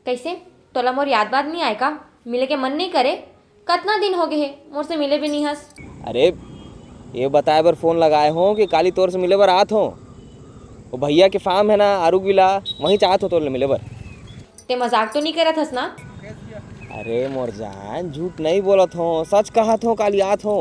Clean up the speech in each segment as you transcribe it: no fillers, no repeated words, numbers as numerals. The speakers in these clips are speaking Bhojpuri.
कैसे तोला मोर याद बात नहीं आए का? मिले के मन नहीं करे? कतना दिन हो गए हे मोर से मिले भी नहीं हस। अरे ये बताए बर फोन लगाए हो कि काली तोर से मिले बर आत हो। वो भैया के फार्म है ना आरुग विला, वहीं चाहत हो तोर ले मिले बर। ते मजाक तो नहीं करत हस ना? अरे मोर जान झूठ नहीं बोलत हो, सच कहत हो, काली आत हो।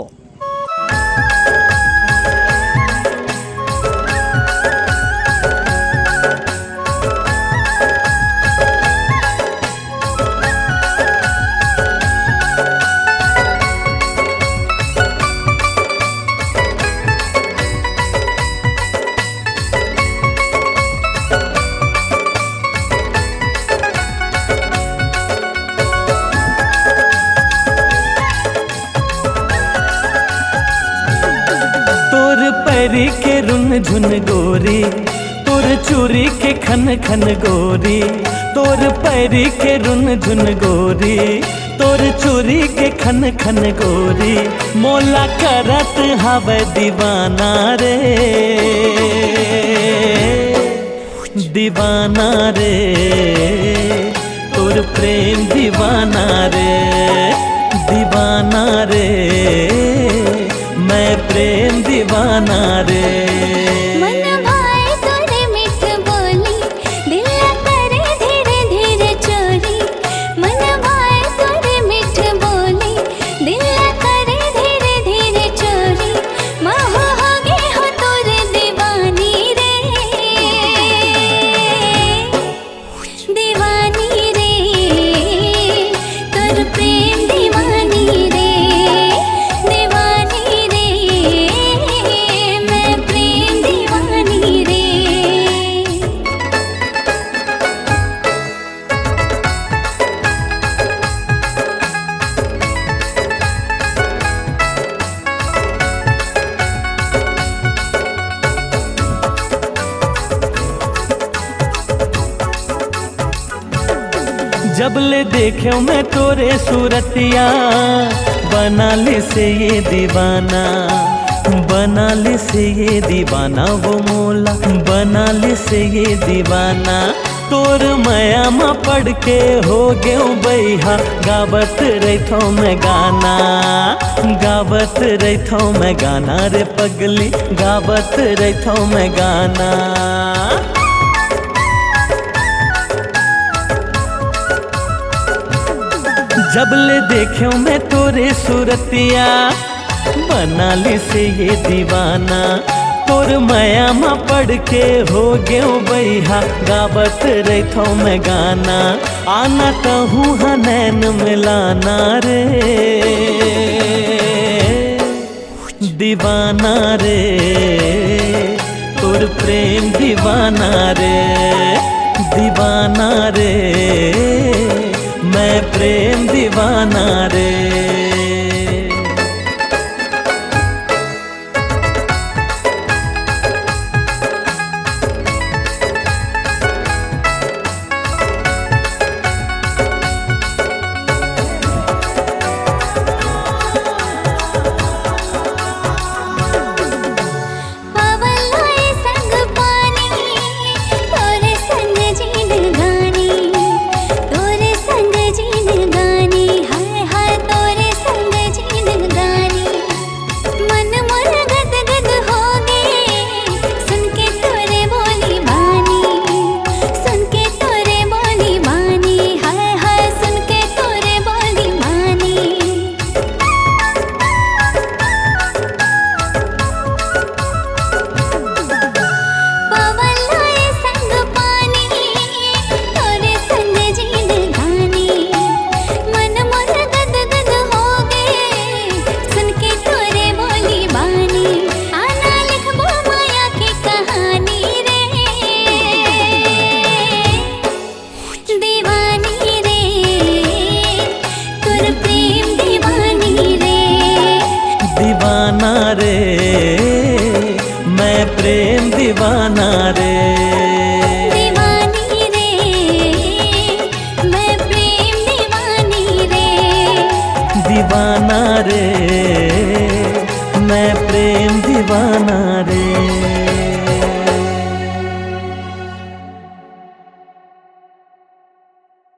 पैरी के रुन झुन गोरी, तोर चूरी के खन खन गोरी। तोर पैरी के रुन झुन गोरी, तोर चूरी के खन खन गोरी। मोला करत हवे दीवाना रे, दीवाना रे, तोर प्रेम दीवाना रे, दीवाना रे, मैं प्रेम दीवाना रे। मन भाए तोरे मीठ बोली, दिल करे धीरे धीरे चोरी। मन भाए तोरे मीठ बोली, दिल करे धीरे धीरे चोरी। महू हो गे हो तोरे दीवानी रे, दीवानी रे, तोर प्रेम दीवानी रे, दीवानी रे, मैं प्रेम दीवानी रे। जब ले देखे मैं तोरे सूरतिया, बना ले से ये दीवाना, बना ले से ये दीवाना। वो मोला बना ले से ये दीवाना। तोर माया में पड़ के हो गयो बैहा, गावत रहथो मैं गाना, गावत रहथो मैं गाना रे पगली, गावत रहथो मैं गाना। जब ले देखो मैं तोरे सूरतिया, बना ली से ये दीवाना। तोर माया में पड़ के हो गयो बैहा, गावत रहथो मैं गाना। आना कहूँ नैन मिलाना रे, दीवाना रे, तोर प्रेम दीवाना रे, दीवाना रे, मैं प्रेम दीवाना रे।